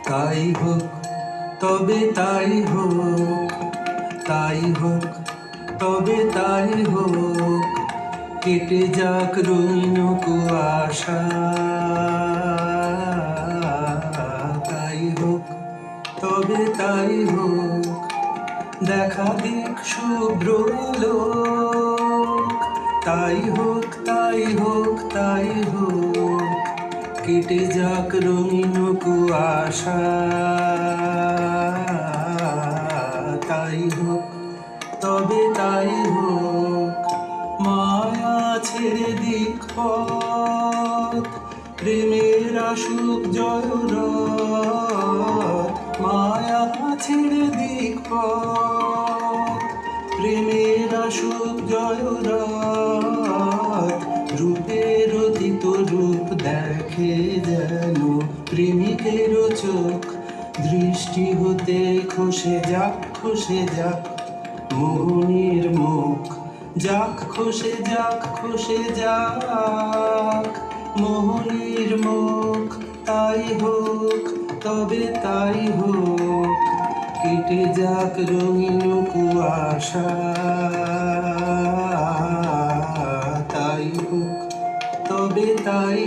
তাই হোক, তবে তাই হোক, তাই হোক, তবে তাই হোক, কেটে যাক রঙিন কুয়াশা। তাই হোক, তবে তাই হোক, দেখা দিক শুভ্র আলোক। তাই হোক, তাই হোক, তাই হোক, কেটে যাক রঙিন কুয়াশা। তাই হোক, তবে তাই হোক, মায়া ছেড়ে দিক পথ, প্রেমের আসুক জয়রথ। মায়া ছেড়ে দিক পথ, প্রেমের আসুক জয়রথ। রূপের অতীত রূপ দেখে যেন প্রেমিকের চোখ, দৃষ্টি হতে খসে যাক, খসে যাক মোহনীর মুখ। যাক খসে যাক, খসে যাক মোহনীর মুখ। তাই হোক, তবে তাই হোক, কেটে যাক রঙিন কুয়াশা। তাই হোক, তবে তাই